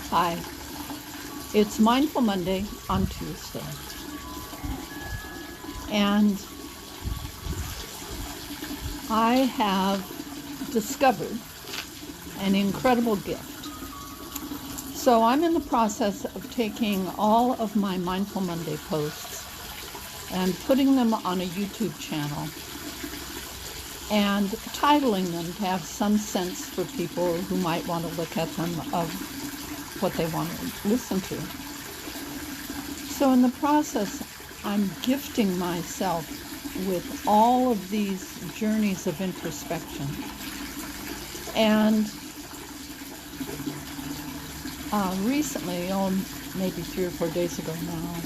Hi, it's Mindful Monday on Tuesday, and I have discovered an incredible gift. So I'm in the process of taking all of my Mindful Monday posts and putting them on a YouTube channel and titling them to have some sense for people who might want to look at them of what they want to listen to. So in the process, I'm gifting myself with all of these journeys of introspection. And recently, maybe 3 or 4 days ago now,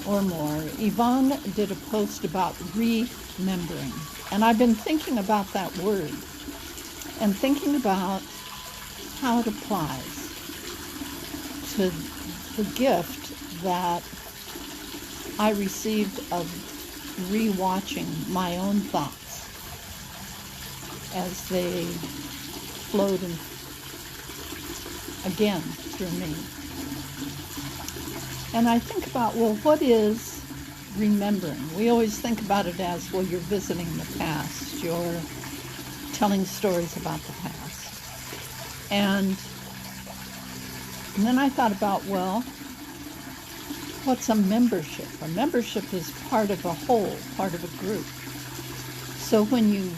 or more, Yvonne did a post about remembering. And I've been thinking about that word and thinking about how it applies to the gift that I received of rewatching my own thoughts as they flowed again through me. And I think about, well, what is remembering? We always think about it as, well, you're visiting the past, you're telling stories about the past. And then I thought about, well, what's a membership? A membership is part of a whole, part of a group. So when you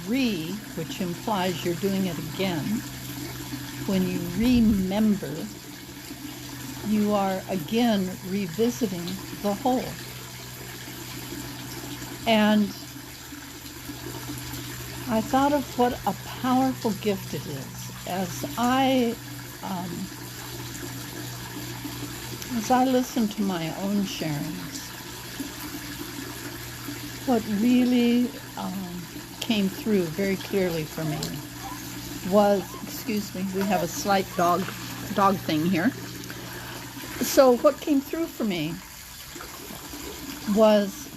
which implies you're doing it again, when you remember, you are again revisiting the whole. And I thought of what a powerful gift it is as I listen to my own sharings. What really came through very clearly for me was, excuse me, we have a slight dog thing here. So what came through for me was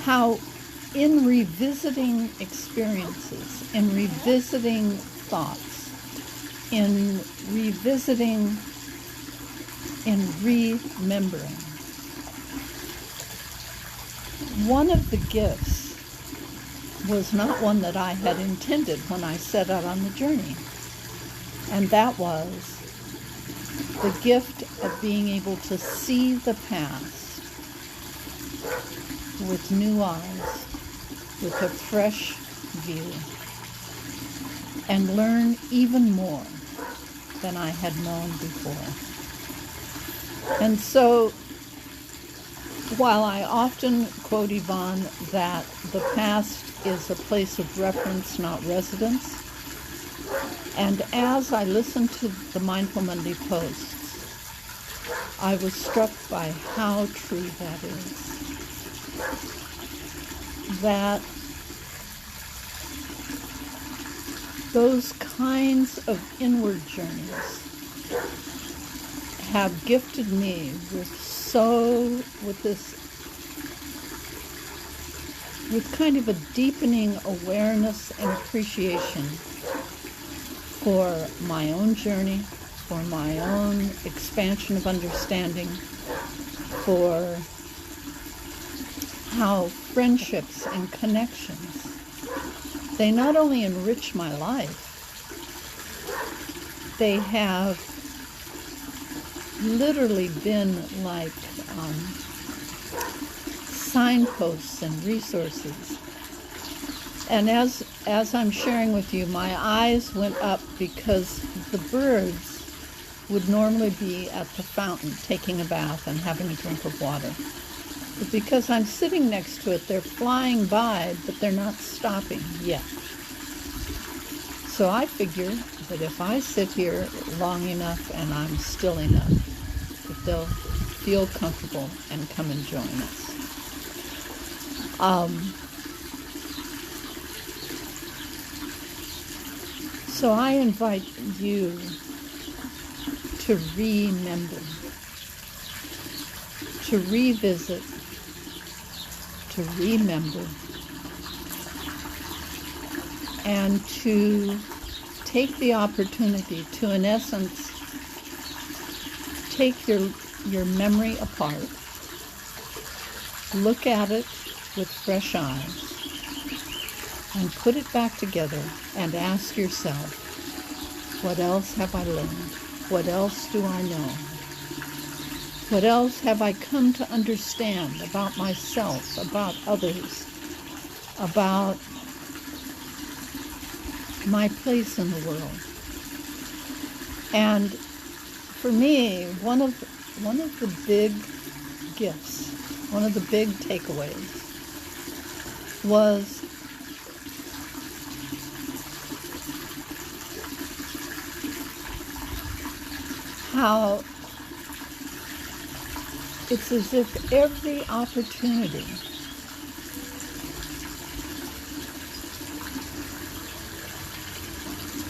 how in revisiting experiences, in revisiting thoughts, in revisiting, in remembering, one of the gifts was not one that I had intended when I set out on the journey. And that was the gift of being able to see the past with new eyes, with a fresh view, and learn even more than I had known before. And so, while I often quote Yvonne that the past is a place of reference, not residence, and as I listened to the Mindful Monday posts, I was struck by how true that is. That those kinds of inward journeys have gifted me with kind of a deepening awareness and appreciation for my own journey, for my own expansion of understanding, for how friendships and connections, they not only enrich my life, they have literally been like signposts and resources. And as I'm sharing with you, my eyes went up because the birds would normally be at the fountain taking a bath and having a drink of water. But because I'm sitting next to it, they're flying by, but they're not stopping yet. So I figure that if I sit here long enough and I'm still enough, that they'll feel comfortable and come and join us. So I invite you to remember, to revisit, to remember, and to take the opportunity to, in essence, take your memory apart, look at it with fresh eyes, and put it back together and ask yourself, what else have I learned? What else do I know? What else have I come to understand about myself, about others, about my place in the world? And for me, one of the big gifts, one of the big takeaways was how it's as if every opportunity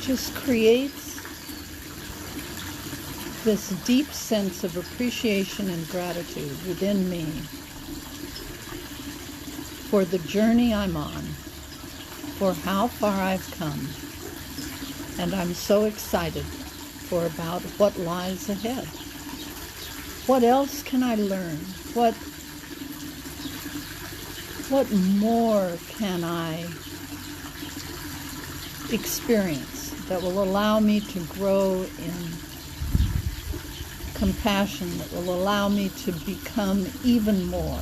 just creates this deep sense of appreciation and gratitude within me for the journey I'm on, for how far I've come, and I'm so excited for about what lies ahead. What else can I learn? What more can I experience that will allow me to grow in compassion, that will allow me to become even more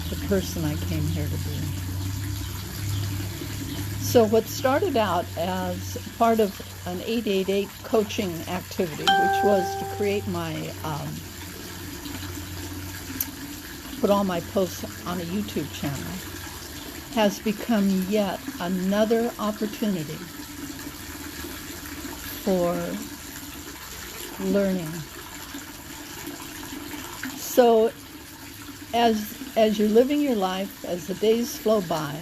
the person I came here to be? So what started out as part of an 888 coaching activity, which was to create my, put all my posts on a YouTube channel, has become yet another opportunity for learning. So as you're living your life, as the days flow by,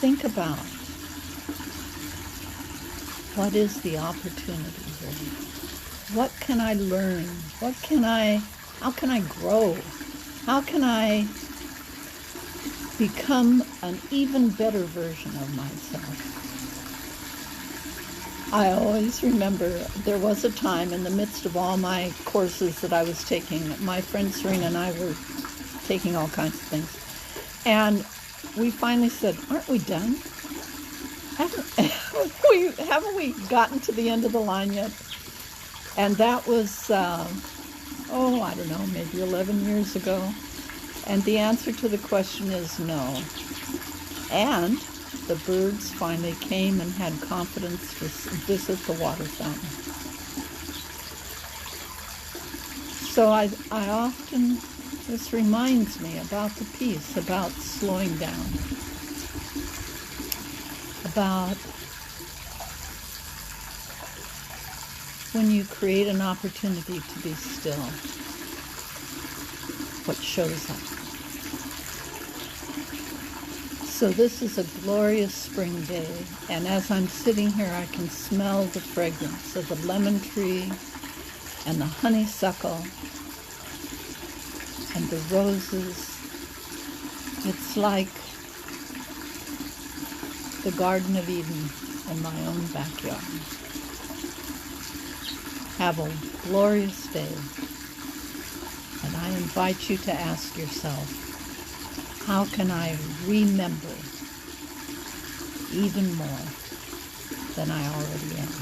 think about, what is the opportunity here? What can I learn? How can I grow? How can I become an even better version of myself? I always remember there was a time in the midst of all my courses that I was taking, my friend Serena and I were taking all kinds of things, and we finally said, aren't we done? Haven't we gotten to the end of the line yet? And that was, I don't know, maybe 11 years ago. And the answer to the question is no. And the birds finally came and had confidence to visit the water fountain. So I often, this reminds me about the peace, about slowing down, about when you create an opportunity to be still, what shows up. So this is a glorious spring day, and as I'm sitting here, I can smell the fragrance of the lemon tree and the honeysuckle and the roses. It's like the Garden of Eden in my own backyard. Have a glorious day, and I invite you to ask yourself, how can I remember even more than I already am?